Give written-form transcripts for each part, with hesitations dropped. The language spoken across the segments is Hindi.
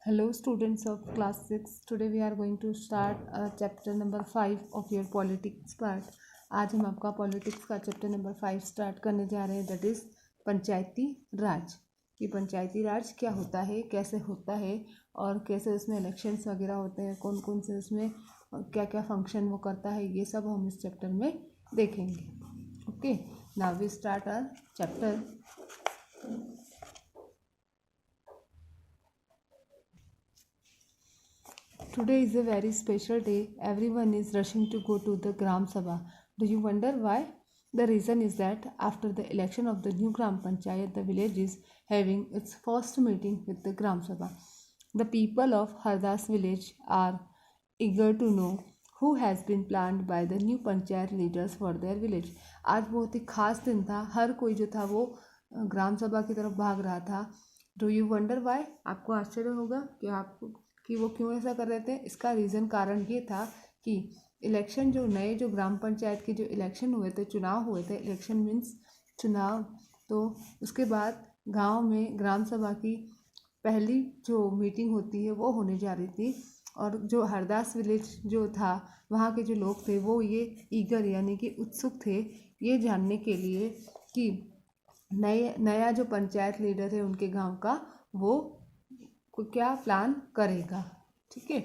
Hello students of class 6. Today we are going to start chapter number 5 of your politics part. आज हम आपका पॉलिटिक्स का चैप्टर नंबर 5 स्टार्ट करने जा रहे हैं, दैट इज़ पंचायती राज। कि पंचायती राज क्या होता है, कैसे होता है और कैसे उसमें इलेक्शंस वगैरह होते हैं, कौन कौन से उसमें क्या क्या फंक्शन वो करता है, ये सब हम इस चैप्टर में देखेंगे। Okay, now we start our chapter. Today is a very special day. Everyone is rushing to go to the Gram Sabha. Do you wonder why? The reason is that after the election of the new Gram Panchayat, the village is having its first meeting with the Gram Sabha. The people of Hardas village are eager to know who has been planned by the new Panchayat leaders for their village. आज बहुत ही खास दिन था, हर कोई जो था वो ग्राम सभा की तरफ भाग रहा था। Do you wonder why? आपको आश्चर्य होगा कि वो क्यों ऐसा कर रहे थे। इसका रीज़न कारण ये था कि इलेक्शन जो ग्राम पंचायत के जो इलेक्शन हुए थे, चुनाव हुए थे, इलेक्शन मीन्स चुनाव, तो उसके बाद गांव में ग्राम सभा की पहली जो मीटिंग होती है वो होने जा रही थी। और जो हरदास विलेज जो था, वहाँ के जो लोग थे वो ये ईगर यानी कि उत्सुक थे ये जानने के लिए कि नया जो पंचायत लीडर है उनके गांव का वो क्या प्लान करेगा। ठीक है।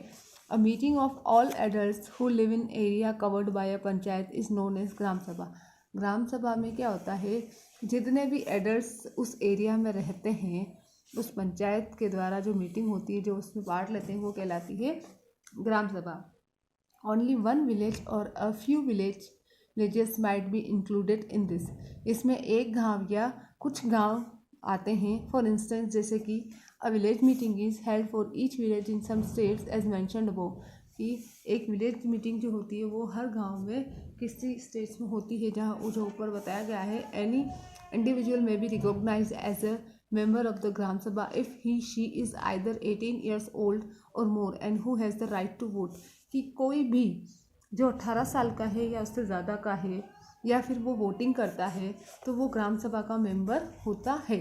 A meeting of all adults who live in area covered by a panchayat is known as Gram सभा। ग्राम सभा में क्या होता है, जितने भी एडल्ट्स उस एरिया में रहते हैं, उस पंचायत के द्वारा जो मीटिंग होती है, जो उसमें पार्ट लेते हैं, वो कहलाती है ग्राम सभा। ओनली वन विलेज और a few villages might be included in this. इसमें एक गांव या कुछ गांव आते हैं। फॉर इंस्टेंस, जैसे कि a village meeting is held for each village in some states as mentioned above. कि एक विलेज मीटिंग जो होती है वो हर गांव में किसी स्टेट्स में होती है जहाँ जो ऊपर बताया गया है। Any individual may be recognise as a member of the Gram Sabha if he she is either 18 years old or more and who has the right to vote। कि कोई भी जो 18 साल का है या उससे ज़्यादा का है या फिर वो वोटिंग करता है तो वो ग्राम सभा का मेंबर होता है।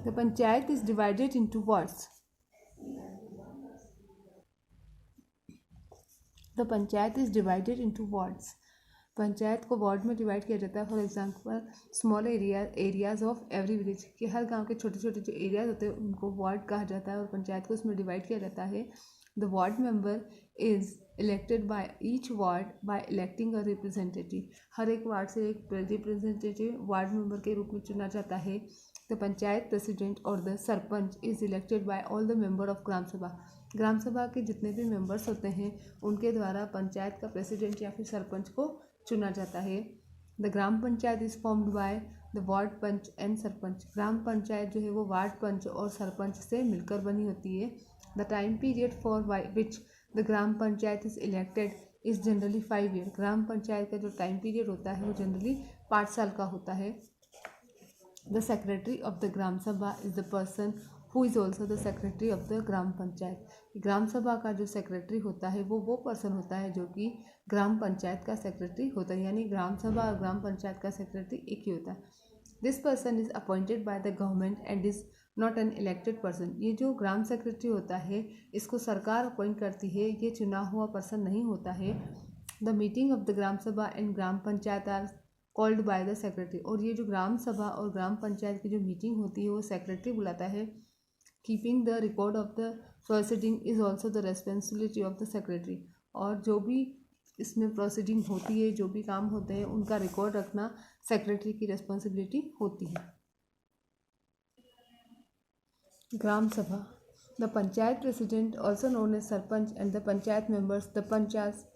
The panchayat is divided into wards. The panchayat is divided into wards. Panchayat को वार्ड में डिवाइड किया जाता है। For example, small areas of every village, कि हर गांव के छोटे छोटे जो एरियाज होते हैं उनको वार्ड कहा जाता है और पंचायत को उसमें डिवाइड किया जाता है। The ward member is elected by each ward by electing a representative. हर एक वार्ड से एक रिप्रेजेंटेटिव वार्ड मेंबर के रूप में चुना जाता है। द पंचायत प्रेसिडेंट और the sarpanch is elected by all the member of ग्राम सभा। ग्राम सभा के जितने भी मेंबर्स होते हैं उनके द्वारा पंचायत का प्रेसिडेंट या फिर सरपंच को चुना जाता है। The gram panchayat is formed by the ward panch and sarpanch. Gram Panchayat जो है वो वार्ड पंच और सरपंच से मिलकर बनी होती है। The time period for which the gram panchayat is elected is generally 5 year. Gram Panchayat का जो टाइम पीरियड होता है वो जनरली 5 साल का होता है। The secretary of the gram Sabha is the person who is also the secretary of the ग्राम पंचायत। ग्राम सभा का जो सेक्रेटरी होता है वो पर्सन होता है जो कि ग्राम पंचायत का सेक्रेटरी होता है। यानी ग्राम सभा और ग्राम पंचायत का सेक्रेटरी एक ही होता है। This person is appointed by the government and is not an elected person. ये जो ग्राम सेक्रेटरी होता है इसको सरकार अपॉइंट करती है, ये चुना हुआ पर्सन नहीं होता है। The meeting of the gram Sabha and Gram panchayat are called by the secretary. और ये जो ग्राम सभा और ग्राम पंचायत की जो मीटिंग होती है वो सेक्रेटरी बुलाता है। Keeping the record of the proceeding is also the responsibility of the secretary. और जो भी इसमें प्रोसीडिंग होती है, जो भी काम होते हैं, उनका रिकॉर्ड रखना सेक्रेटरी की रेस्पॉन्सिबिलिटी होती है। Gram Sabha, the panchayat president also known as sarpanch and the panchayat members the panchayat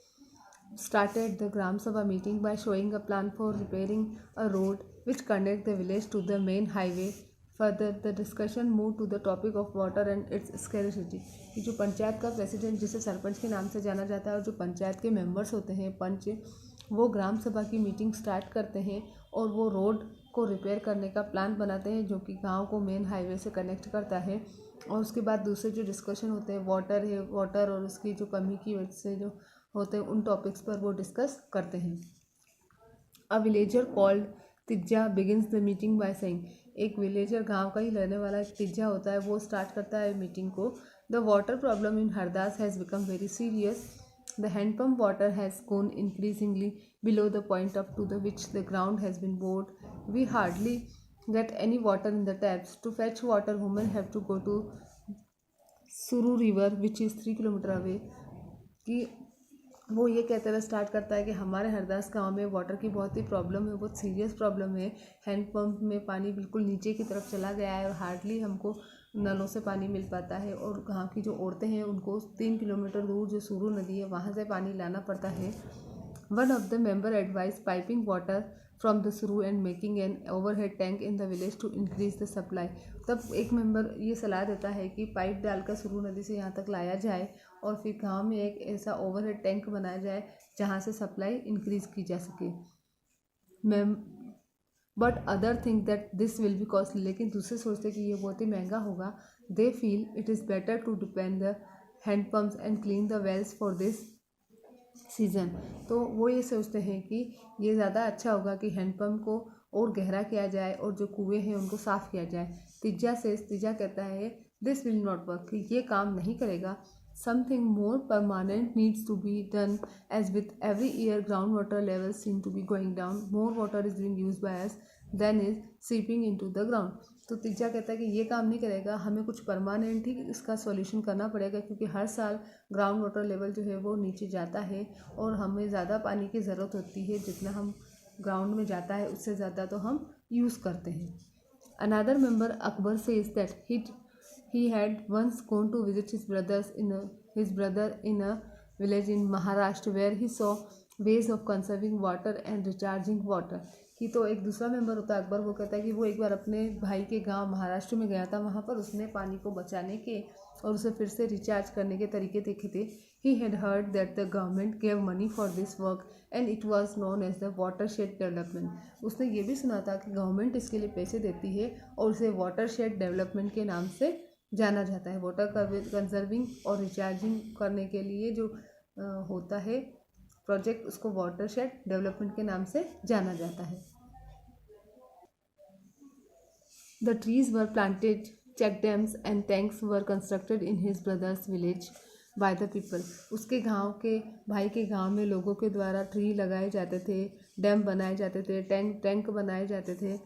started the Gram Sabha meeting by showing a plan for repairing a road which connect the village to the main highway. Further, the discussion moved to the topic of water and its scarcity। कि जो पंचायत का प्रेसिडेंट, जिसे सरपंच के नाम से जाना जाता है, और जो पंचायत के मेंबर्स होते हैं पंच, वो ग्राम सभा की मीटिंग स्टार्ट करते हैं और वो रोड को रिपेयर करने का प्लान बनाते हैं जो कि गांव को मेन हाईवे से कनेक्ट करता है। और उसके बाद दूसरे जो डिस्कशन होते हैं वाटर और उसकी जो कमी की वजह से जो होते हैं उन टॉपिक्स पर वो डिस्कस करते हैं। A villager called Tijja begins the meeting by saying. एक विलेजर गांव का ही रहने वाला एक तिज्जा होता है, वो स्टार्ट करता है मीटिंग को। The water problem in Hardas has become very serious. The handpump water has gone increasingly below the point up to the which the ground has been bored. We hardly get any water in the taps. To fetch water, women have to go to Suru River, which is 3 kilometre away. कि वो ये कहते हुए स्टार्ट करता है कि हमारे हरदास गांव में वाटर की बहुत ही प्रॉब्लम है, बहुत सीरियस प्रॉब्लम है। हैंडपम्प में पानी बिल्कुल नीचे की तरफ चला गया है और हार्डली हमको नलों से पानी मिल पाता है। और गांव की जो औरतें हैं उनको 3 किलोमीटर दूर जो सुरू नदी है वहाँ से पानी लाना पड़ता है। One of the member advise piping water from the Suru and making an overhead tank in the village to increase the supply. तब एक मेंबर ये सलाह देता है कि पाइप डालकर सुरू नदी से यहाँ तक लाया जाए और फिर गांव में एक ऐसा ओवरहेड टैंक बनाया जाए जहाँ से सप्लाई इंक्रीज की जा सके। Ma'am but other think that this will be costly, लेकिन दूसरे सोचते कि ये बहुत ही महंगा होगा। They feel it is better to depend the handpumps and clean the wells for this season. तो वो ये सोचते हैं कि ये ज़्यादा अच्छा होगा कि हैंडपम्प को और गहरा किया जाए और जो कुएँ हैं उनको साफ़ किया जाए। तिज्जा कहता है दिस विल नॉट वर्क, ये काम नहीं करेगा। Something more permanent needs to be done as with every year ground water levels seem to be going down, more water is being used by us than is seeping into the ground. तो तिज्जा कहता है कि ये काम नहीं करेगा, हमें कुछ परमानेंट ही इसका सॉल्यूशन करना पड़ेगा, क्योंकि हर साल ग्राउंड वाटर लेवल जो है वो नीचे जाता है और हमें ज़्यादा पानी की ज़रूरत होती है। जितना हम ग्राउंड में जाता है उससे ज़्यादा तो हम यूज़ करते हैं। Another member Akbar says that he had once gone to visit his brother in a village in Maharashtra where he saw ways of conserving water and recharging water. कि तो एक दूसरा मेंबर होता है अकबर, वो कहता है कि वो एक बार अपने भाई के गांव महाराष्ट्र में गया था, वहाँ पर उसने पानी को बचाने के और उसे फिर से रिचार्ज करने के तरीके देखे थे। He had heard that the government gave money for this work and it was known as the watershed development. उसने ये भी सुना था कि गवर्नमेंट इसके लिए पैसे देती है और उसे वाटरशेड डेवलपमेंट के नाम से जाना जाता है। वाटर कंजर्विंग और रिचार्जिंग करने के लिए जो होता है प्रोजेक्ट, उसको वाटरशेड डेवलपमेंट के नाम से जाना जाता है। The trees were planted, check dams and tanks were constructed in his brother's village by the people. उसके गांव के भाई के गांव में लोगों के द्वारा ट्री लगाए जाते थे, डैम बनाए जाते थे, टैंक बनाए जाते थे।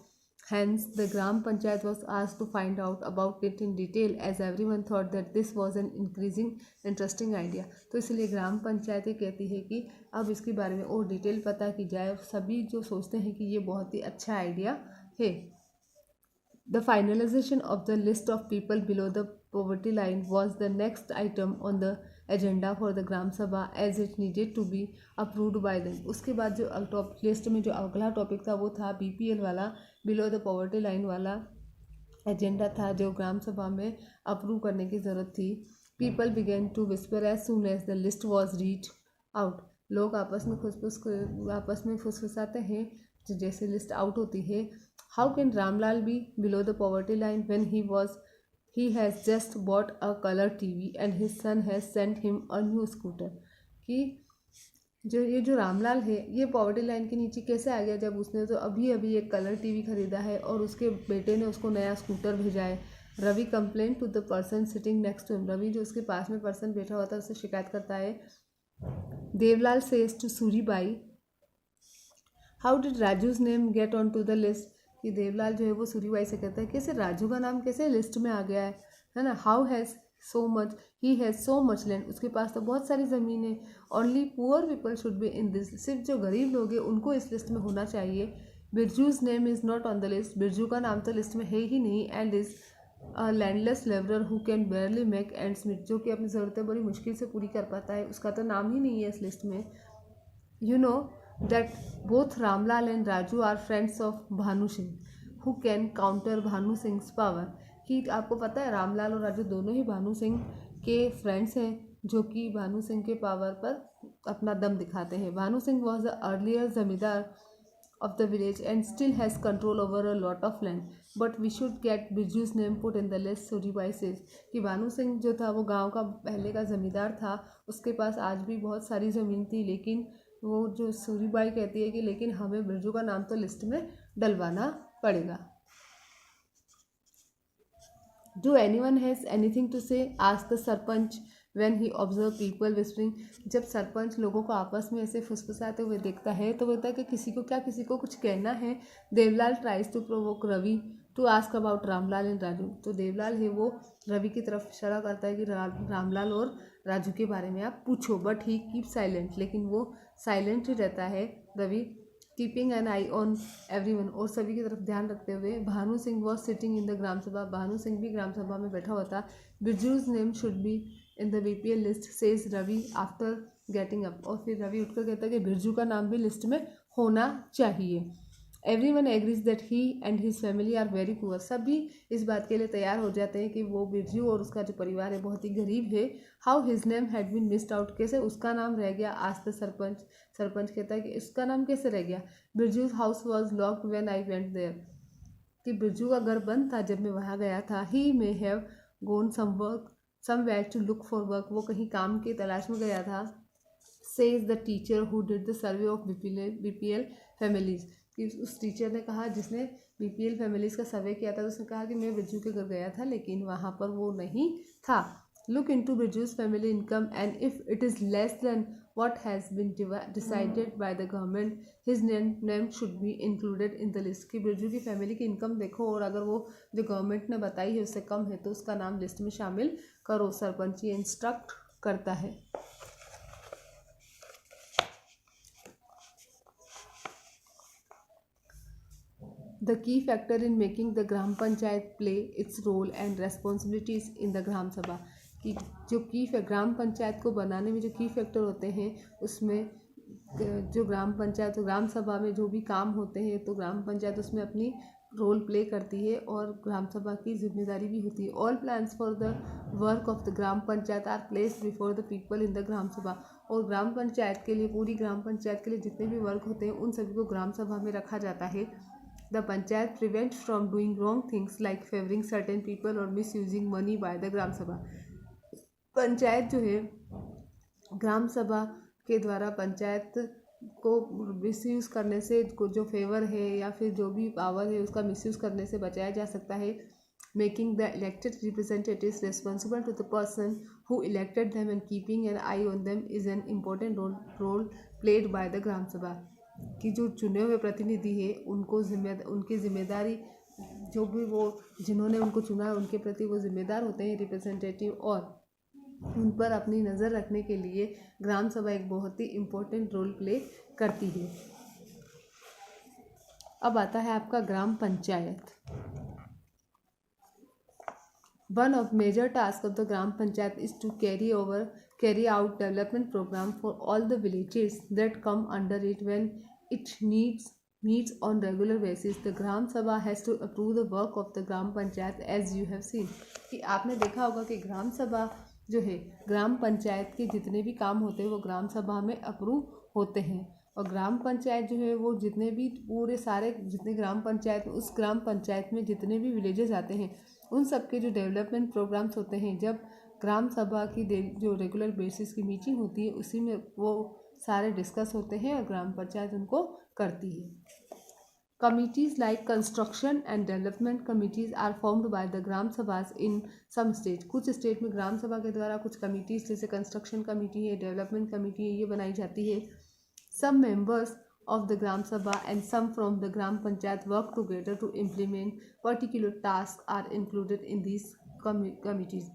Hence, the Gram Panchayat was asked to find out about it in detail, as everyone thought that this was an increasing interesting idea. तो इसलिए ग्राम पंचायत ये कहती है कि अब इसके बारे में और डिटेल पता की जाए। सभी जो सोचते हैं कि ये बहुत ही अच्छा आइडिया है। The finalization of the list of people below the poverty line was the next item on the agenda for the Gram Sabha as it needed to be approved by them. उसके बाद जो टॉप लिस्ट में जो अगला टॉपिक था वो था BPL वाला, बिलो द पॉवर्टी लाइन वाला एजेंडा था जो ग्राम सभा में अप्रूव करने की ज़रूरत थी। People began to whisper as soon as the list was read out. लोग आपस में फुसफुसाते हैं जैसे लिस्ट आउट होती है। How can Ramlal be below the poverty line when he has just bought a color TV and his son has sent him a new scooter? कि जो रामलाल है ये पॉवर्टी लाइन के नीचे कैसे आ गया जब उसने तो अभी अभी एक कलर टीवी खरीदा है और उसके बेटे ने उसको नया स्कूटर भेजा है। Ravi complain to the person sitting next to him. Ravi जो उसके पास में पर्सन बैठा हुआ था उससे शिकायत करता है। Devlal says to Suribai, how did Raju's name get on to the list? कि देवलाल जो है वो सूरीबाई से कहता है कैसे राजू का नाम कैसे लिस्ट में आ गया है ना। How has so much, he has so much land, उसके पास तो बहुत सारी ज़मीन है। Only poor people should be in this, सिर्फ जो गरीब लोग हैं उनको इस लिस्ट में होना चाहिए। Birju's name is not on the list, Birju का नाम तो लिस्ट में है ही नहीं। And is a landless labourer who can barely make ends meet, जो कि अपनी ज़रूरतें बड़ी मुश्किल से पूरी कर पाता है, उसका तो नाम ही नहीं है इस लिस्ट में। You know that both Ramlal and Raju are friends of Bhanu Singh who can counter Bhanu Singh's power. कि आपको पता है रामलाल और राजू दोनों ही भानु सिंह के फ्रेंड्स हैं जो कि भानु सिंह के पावर पर अपना दम दिखाते हैं। Bhanu Singh was the earlier जमींदार of the village and still has control over a lot of land, but we should get बिरजू's name put in the list. सूरीबाई says कि भानु सिंह जो था वो गांव का पहले का ज़मींदार था, उसके पास आज भी बहुत सारी ज़मीन थी, लेकिन वो जो सूरीबाई कहती है कि लेकिन हमें बिरजू का नाम तो लिस्ट में डलवाना पड़ेगा। Do anyone has anything to say, asked the sarpanch when he observe people whispering. जब सरपंच लोगों को आपस में ऐसे फुसफुसाते हुए देखता है तो बोलता है कि किसी को कुछ कहना है। Devlal tries to provoke Ravi to ask about Ramlal and Raju. तो देवलाल है वो रवि की तरफ इशारा करता है कि रामलाल और राजू के बारे में आप पूछो, बट ही कीप साइलेंट, लेकिन वो साइलेंट ही रहता है Ravi. Keeping an eye on everyone, और सभी की तरफ ध्यान रखते हुए। Bhanu Singh was sitting in the ग्राम सभा, भानु सिंह भी ग्राम सभा में बैठा हुआ था। Birju's name should be in the BPL list says Ravi after getting up, और फिर रवि उठकर कहता है कि बिरजू का नाम भी लिस्ट में होना चाहिए। Everyone agrees that he and his family are very poor, सभी इस बात के लिए तैयार हो जाते हैं कि वो बिरजू और उसका जो परिवार है बहुत ही गरीब है। How his name had been missed out, कैसे उसका नाम रह गया, आज द सरपंच। सरपंच कहता है कि उसका नाम कैसे रह गया। Birju's house was locked when I went there, कि बिरजू का घर बंद था जब मैं वहाँ गया था। He may have gone somewhere to look for work, वो कहीं काम की तलाश में गया था। Says the teacher who did the survey of BPL families, कि उस टीचर ने कहा जिसने बीपीएल फैमिलीज का सर्वे किया था, तो उसने कहा कि मैं बिरजू के घर गया था लेकिन वहाँ पर वो नहीं था। Look into Birju's family income and if it is less than what has been decided by the government, his name should be included in the list, कि बिरजू की फैमिली की इनकम देखो और अगर वो जो गवर्नमेंट ने बताई है उससे कम है तो उसका नाम लिस्ट में शामिल करो। सरपंच ये इंस्ट्रक्ट करता है। The key factor in making the gram panchayat play its role and responsibilities in the gram sabha, कि जो ग्राम पंचायत को बनाने में जो की फैक्टर होते हैं उसमें जो ग्राम सभा में जो भी काम होते हैं तो ग्राम पंचायत उसमें अपनी रोल प्ले करती है और ग्राम सभा की जिम्मेदारी भी होती है। All plans for the work of the gram panchayat are placed before the people in the ग्राम सभा, और ग्राम पंचायत के लिए, पूरी ग्राम पंचायत के लिए जितने भी वर्क होते हैं उन सभी को ग्राम सभा में रखा जाता है। The panchayat prevent from doing wrong things like favouring certain people और misusing money by the ग्राम सभा। पंचायत जो है ग्राम सभा के द्वारा पंचायत को मिसयूज़ करने से, जो फेवर है या फिर जो भी पावर है उसका मिसयूज़ करने से बचाया जा सकता है। Making the elected representatives responsible to the person who elected them and keeping an eye on them is an important role played by the ग्राम सभा, कि जो चुने हुए प्रतिनिधि है उनको उनकी जिम्मेदारी, जो भी वो जिन्होंने उनको चुना है उनके प्रति वो जिम्मेदार होते हैं रिप्रेजेंटेटिव, और उन पर अपनी नज़र रखने के लिए ग्राम सभा एक बहुत ही इम्पोर्टेंट रोल प्ले करती है। अब आता है आपका gram panchayat. One of major task of the gram panchayat is to carry out development program for all the villages that come under it when it meets on regular basis. The gram sabha has to approve the work of the gram panchayat as you have seen, कि आपने देखा होगा कि ग्राम सभा जो है ग्राम पंचायत के जितने भी काम होते हैं वो ग्राम सभा में अप्रूव होते हैं, और ग्राम पंचायत जो है वो जितने भी पूरे सारे जितने ग्राम पंचायत, उस ग्राम पंचायत में जितने भी विलेजेस आते हैं उन सब के जो डेवलपमेंट प्रोग्राम्स होते हैं, जब ग्राम सभा की जो रेगुलर बेसिस की मीटिंग होती है उसी में वो सारे डिस्कस होते हैं और ग्राम पंचायत उनको करती है। Committees like construction and development committees are formed by the gram sabhas in some state, कुछ स्टेट में ग्राम सभा के द्वारा कुछ कमिटीज जैसे कंस्ट्रक्शन कमेटी है, डेवलपमेंट कमेटी है, ये बनाई जाती है। Some members of the gram सभा and some from the gram panchayat work together to implement particular tasks are included in these committees.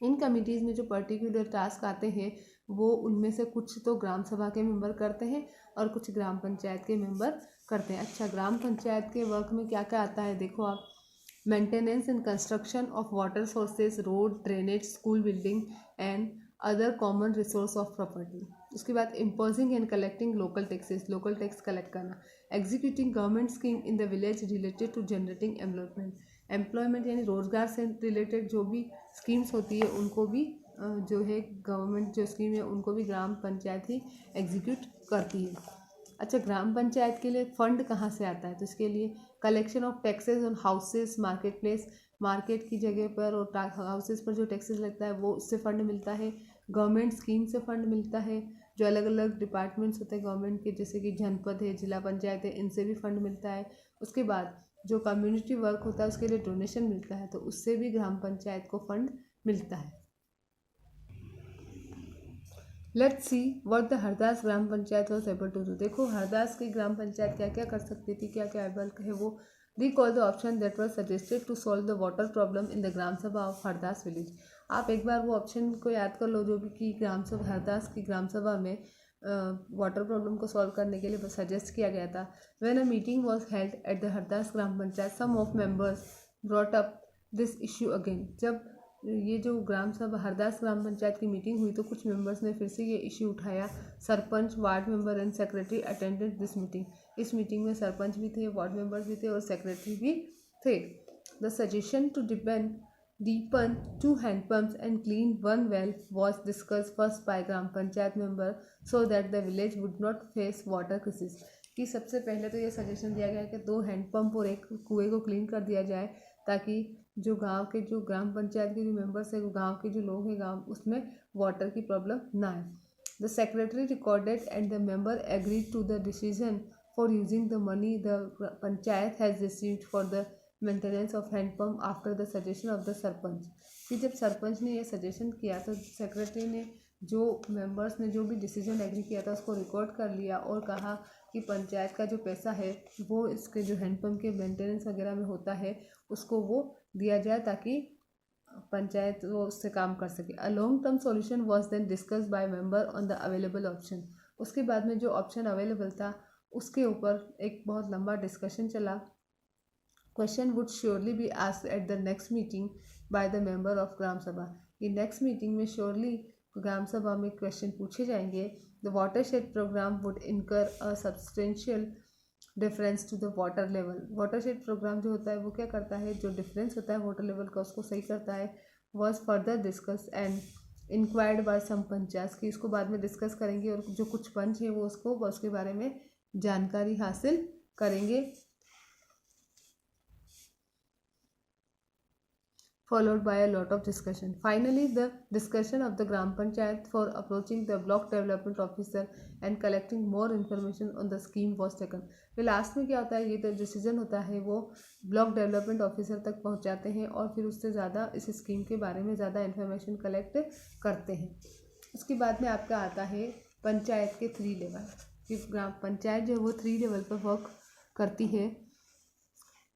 In committees में जो पर्टिकुलर टास्क आते हैं वो उनमें से कुछ तो ग्राम सभा के मेंबर करते हैं और कुछ ग्राम पंचायत के मेंबर करते हैं। अच्छा, ग्राम पंचायत के वर्क में क्या क्या आता है देखो आप। Maintenance and construction of water sources, road, drainage, school building and other common resource of property. उसके बाद imposing and collecting local taxes, local tax collect करना। Executing government scheme in the village related to generating employment यानी रोजगार से रिलेटेड जो भी स्कीम्स होती है उनको भी जो है गवर्नमेंट जो स्कीम है उनको भी ग्राम पंचायत ही एग्जीक्यूट करती है। अच्छा, ग्राम पंचायत के लिए फ़ंड कहाँ से आता है, तो इसके लिए collection of taxes on houses, market place, market की जगह पर और हाउसेस पर जो टैक्सेस लगता है वो उससे फ़ंड मिलता है। गवर्नमेंट स्कीम से फ़ंड मिलता है, जो अलग अलग डिपार्टमेंट्स होते हैं गवर्नमेंट के, जैसे कि जनपद है, जिला पंचायत है, इनसे भी फ़ंड मिलता है। उसके बाद जो कम्युनिटी वर्क होता है उसके लिए डोनेशन मिलता है, तो उससे भी ग्राम पंचायत को फंड मिलता है। Let's see what the Hardas Gram panchayat was able to do. देखो हरदास की ग्राम पंचायत क्या क्या कर सकती थी, क्या क्या एबल है वो। Recall the option that was suggested to solve the water problem in the gram sabha of Hardas village. आप एक बार वो ऑप्शन को याद कर लो जो भी कि ग्राम सभा हरदास की ग्राम सभा में वाटर प्रॉब्लम को सॉल्व करने के लिए सजेस्ट किया गया था। When a meeting was held at the Hardas Gram panchayat some of members brought up this issue again. जब ये जो ग्राम सभा हरदास ग्राम पंचायत की मीटिंग हुई तो कुछ मेंबर्स ने फिर से ये इश्यू उठाया। Sarpanch, ward member and secretary attended this meeting. इस मीटिंग में सरपंच भी थे, वार्ड मेंबर्स भी थे और सेक्रेटरी भी थे। The suggestion to deepen 2 handpumps and clean 1 well was discussed first by gram panchayat member so that the village would not face water crisis। कि सबसे पहले तो ये सजेशन दिया गया कि 2 हैंडपम्प और एक कुएं को क्लीन कर दिया जाए ताकि जो गांव के जो ग्राम पंचायत के जो मेंबर्स है, गांव के जो लोग हैं गांव उसमें वाटर की प्रॉब्लम ना आए। The secretary recorded and the member agreed to the decision for using the money the panchayat has received for the maintenance of handpump after the suggestion of the sarpanch. कि जब सरपंच ने ये सजेशन किया तो सेक्रेटरी ने जो मेंबर्स ने जो भी डिसीजन एग्री किया था उसको रिकॉर्ड कर लिया और कहा कि पंचायत का जो पैसा है वो इसके जो हैंडपम्प के मेंटेनेंस वगैरह में होता है उसको वो दिया जाए ताकि पंचायत वो उससे काम कर सके। A long term solution was then discussed by member on the available option. उसके बाद में जो ऑप्शन अवेलेबल था उसके ऊपर एक बहुत लंबा डिस्कशन चला। Question would surely be asked at the next meeting by the member of ग्राम सभा। ये नेक्स्ट मीटिंग में श्योरली ग्राम सभा में क्वेश्चन पूछे जाएंगे। The watershed programme would incur a substantial difference to the water level. Watershed programme जो होता है वो क्या करता है, जो डिफरेंस होता है वाटर लेवल का उसको सही करता है। Was further discuss and inquired by some panchayat की इसको बाद में डिस्कस करेंगे और जो कुछ पंच है वो उसके बारे में जानकारी हासिल करेंगे। Followed by a lot of discussion. Finally, the discussion of the Gram Panchayat for approaching the block development officer and collecting more information on the scheme was taken. फिर लास्ट में क्या होता है, ये तो डिसीजन होता है वो ब्लॉक डेवलपमेंट ऑफिसर तक पहुंचाते हैं और फिर उससे ज़्यादा इस स्कीम के बारे में ज़्यादा इन्फॉर्मेशन कलेक्ट करते हैं। उसके बाद में आपका आता है पंचायत के 3 लेवल। कि ग्राम पंचायत जो है वो 3 लेवल पर वर्क करती है।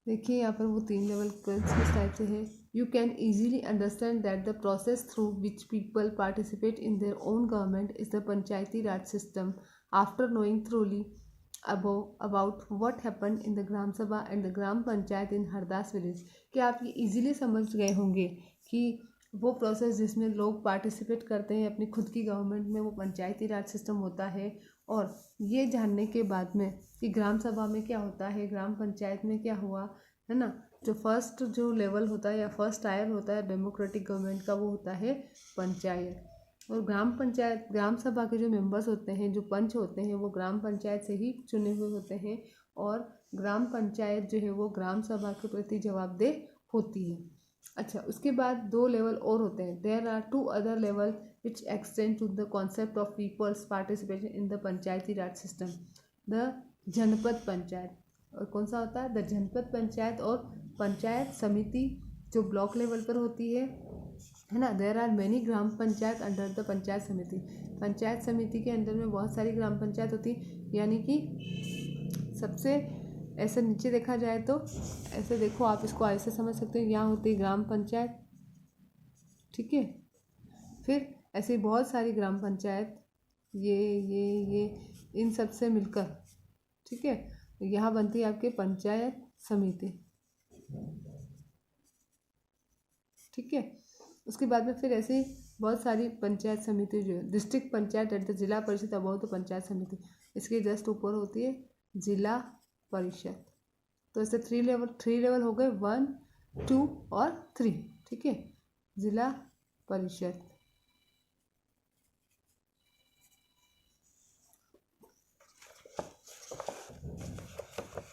देखिए यहाँ पर वो 3 लेवल किस टाइप से है। You can easily understand that the process through which people participate in their own government is the Panchayati Raj system. After knowing thoroughly about what happened in the Gram Sabha and the Gram Panchayat in Hardas village, कि आप ये easily समझ गए होंगे कि वो प्रोसेस जिसमें लोग पार्टिसिपेट करते हैं अपनी खुद की गवर्नमेंट में वो पंचायती राज सिस्टम होता है। और ये जानने के बाद में कि ग्राम सभा में क्या होता है, ग्राम पंचायत में क्या हुआ है ना, जो फर्स्ट जो लेवल होता है या फर्स्ट टायर होता है डेमोक्रेटिक गवर्नमेंट का वो होता है पंचायत। और ग्राम पंचायत ग्राम सभा के जो मेंबर्स होते हैं, जो पंच होते हैं, वो ग्राम पंचायत से ही चुने हुए होते हैं और ग्राम पंचायत जो है वो ग्राम सभा के प्रति जवाबदेह होती है। अच्छा, उसके बाद 2 लेवल और होते हैं। There are 2 other level which extend to the concept of people's participation in the panchayati raj system. The Janpad panchayat, और कौन सा होता है, द जनपद पंचायत और पंचायत समिति जो ब्लॉक लेवल पर होती है ना। There are many Gram panchayat under the panchayat samiti. Panchayat समिति के अंदर में बहुत सारी ग्राम पंचायत होती, यानी कि सबसे ऐसे नीचे देखा जाए तो ऐसे देखो, आप इसको ऐसे समझ सकते हो, यहाँ होती है ग्राम पंचायत, ठीक है। फिर ऐसे बहुत सारी ग्राम पंचायत ये इन सब से मिलकर, ठीक है, यहाँ बनती है आपके पंचायत समिति, ठीक है। उसके बाद में फिर ऐसे बहुत सारी पंचायत समिति जो है डिस्ट्रिक्ट पंचायत एट द जिला परिषद अबाउ तो पंचायत समिति, इसके जस्ट ऊपर होती है जिला परिषद। तो ऐसे 3 लेवल हो गए, 1, 2 और 3, ठीक है, जिला परिषद।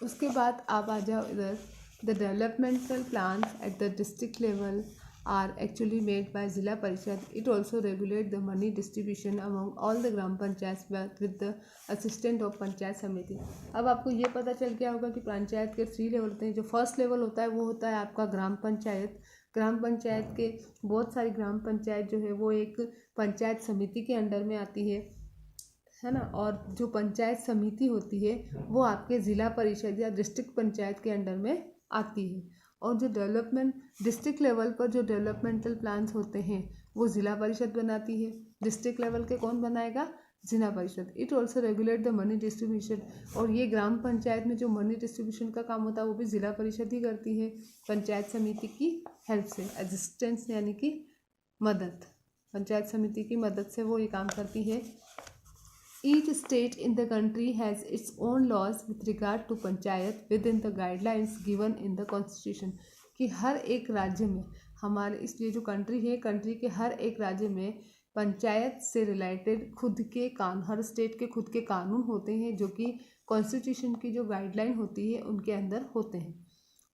उसके बाद आप आ जाओ इधर, the developmental plan at the district level are actually made by Zilla Parishad. It also regulates the money distribution among all the Gram Panchayats with the assistant of Panchayat Samiti. अब आपको ये पता चल गया होगा कि पंचायत के 3 लेवल होते हैं. जो फर्स्ट लेवल होता है वो होता है आपका ग्राम पंचायत. ग्राम पंचायत के बहुत सारी ग्राम पंचायत जो है वो एक पंचायत समिति के अंडर में आती है ना. और जो पंचायत समिति होती है वो आपके ज़िला परिषद या डिस्ट्रिक्ट पंचायत के अंडर में आती है. और जो डेवलपमेंट डिस्ट्रिक्ट लेवल पर जो डेवलपमेंटल प्लान्स होते हैं वो ज़िला परिषद बनाती है. डिस्ट्रिक्ट लेवल के कौन बनाएगा? ज़िला परिषद. It also regulate the money distribution. और ये ग्राम पंचायत में जो मनी डिस्ट्रीब्यूशन का काम होता है वो भी ज़िला परिषद ही करती है पंचायत समिति की हेल्प से. असिस्टेंस यानी कि मदद, पंचायत समिति की मदद से वो ये काम करती है. Each state in the country has its own laws with regard to panchayat within the guidelines given in the constitution. कि हर एक राज्य में हमारे इसलिए जो कंट्री है, कंट्री के हर एक राज्य में पंचायत से रिलेटेड खुद के कानून, हर स्टेट के खुद के कानून होते हैं जो कि कॉन्स्टिट्यूशन की जो गाइडलाइन होती है उनके अंदर होते हैं.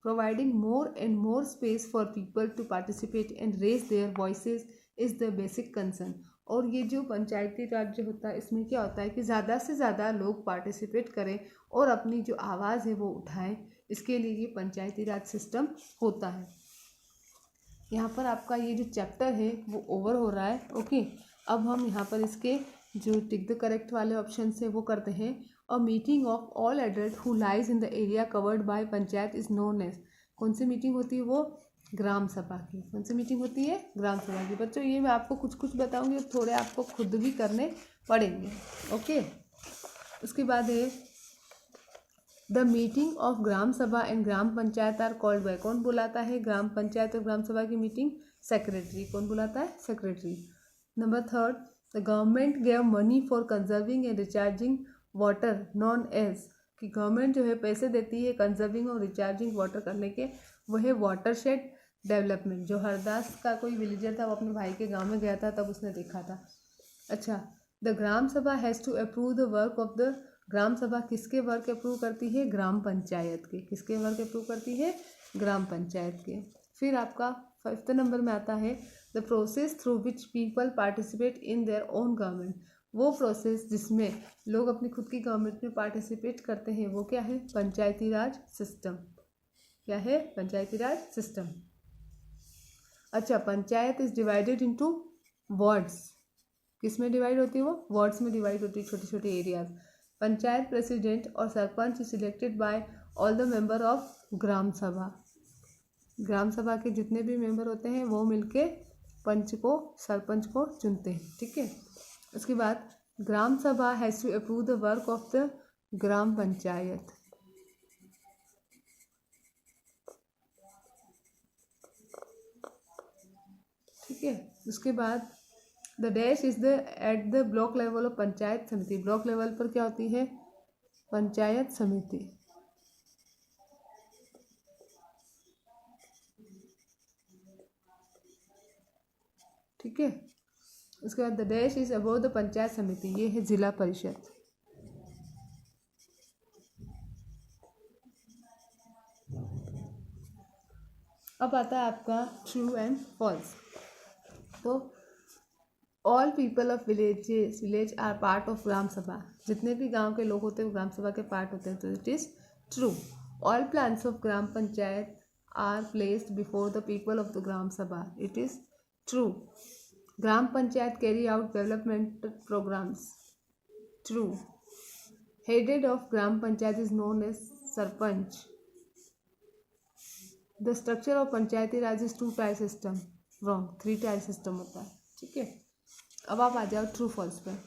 Providing more and more space for people to participate and raise their voices is the basic concern. और ये जो पंचायती राज जो होता है इसमें क्या होता है कि ज़्यादा से ज़्यादा लोग पार्टिसिपेट करें और अपनी जो आवाज़ है वो उठाएं. इसके लिए ये पंचायती राज सिस्टम होता है. यहाँ पर आपका ये जो चैप्टर है वो ओवर हो रहा है. ओके, अब हम यहाँ पर इसके जो टिक द करेक्ट वाले ऑप्शन है वो करते हैं. A meeting of all adult who lies in the area covered by panchayat is known as. कौन सी मीटिंग होती है? वो ग्राम सभा की. कौन सी मीटिंग होती है? ग्राम सभा की. बच्चों ये मैं आपको कुछ कुछ बताऊंगी और थोड़े आपको खुद भी करने पड़ेंगे. ओके, उसके बाद है the meeting of gram Sabha and Gram panchayat are called by. कौन बुलाता है ग्राम पंचायत और ग्राम सभा की मीटिंग? सेक्रेटरी. कौन बुलाता है? Secretary. Number 3, the government gave money for conserving and recharging water known as. कि गवर्नमेंट जो है पैसे देती है कंजर्विंग और रिचार्जिंग वाटर करने के. वो है वाटरशेड डेवलपमेंट. जो हरदास का कोई विलेजर था वो अपने भाई के गांव में गया था तब उसने देखा था. अच्छा, the gram sabha has to approve the work of the. ग्राम सभा किसके वर्क अप्रूव करती है? ग्राम पंचायत के. किसके वर्क अप्रूव करती है? ग्राम पंचायत के. फिर आपका 5th नंबर में आता है the process through which people participate in their own government. वो प्रोसेस जिसमें लोग अपनी खुद की गवर्नमेंट में पार्टिसिपेट करते हैं वो क्या है? पंचायती राज सिस्टम. क्या है? पंचायती राज सिस्टम. अच्छा, panchayat is divided into wards. किस में डिवाइड होती है वो? वार्ड्स में डिवाइड होती है, छोटे छोटे एरियाज. पंचायत प्रेसिडेंट और sarpanch is selected by all the member of ग्राम सभा. ग्राम सभा के जितने भी मेंबर होते हैं वो मिलके पंच को, सरपंच को चुनते हैं. ठीक है. उसके बाद gram sabha has to approve the work of the ग्राम पंचायत. ठीक है. उसके बाद the dash is the at the block level of panchayat samiti. Block level पर क्या होती है? पंचायत समिति. ठीक है. उसके बाद the dash is above the panchayat samiti. ये है जिला परिषद. अब आता है आपका ट्रू एंड फॉल्स. तो all people of village are part of ग्राम सभा. जितने भी गांव के लोग होते हैं वो ग्राम सभा के पार्ट होते हैं. तो it is true. All plans of gram panchayat are placed before the people of the gram sabha. It is true. Gram panchayat carry out development programs. True. Headed of gram panchayat is known as sarpanch. The structure of panchayati raj is 2 tier system. Wrong, 3 tier system होता है. ठीक है. अब आप आ जाओ ट्रू फॉल्स पर.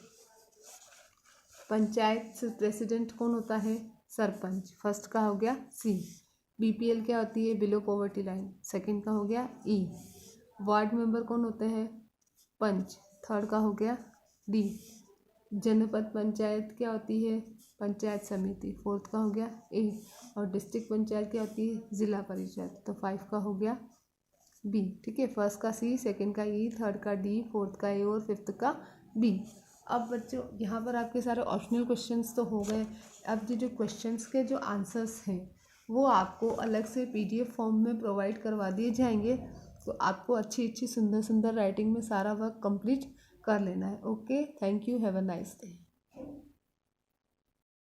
पंचायत से प्रेसिडेंट कौन होता है? सरपंच. फर्स्ट का हो गया सी. बीपीएल क्या होती है? Below poverty line. सेकंड का हो गया ई. वार्ड मेंबर कौन होते हैं? पंच. थर्ड का हो गया डी. जनपद पंचायत क्या होती है? पंचायत समिति. फोर्थ का हो गया ए. और डिस्ट्रिक्ट पंचायत क्या होती है? जिला परिषद. तो 5 का हो गया बी. ठीक है. फर्स्ट का सी, सेकंड का ई, थर्ड का डी, फोर्थ का ए और 5th का बी. अब बच्चों यहाँ पर आपके सारे ऑप्शनल क्वेश्चंस तो हो गए. अब ये जो क्वेश्चंस के जो आंसर्स हैं वो आपको अलग से PDF फॉर्म में प्रोवाइड करवा दिए जाएंगे. तो आपको अच्छी अच्छी सुंदर सुंदर राइटिंग में सारा वर्क कंप्लीट कर लेना है। Okay, thank you, have a nice day.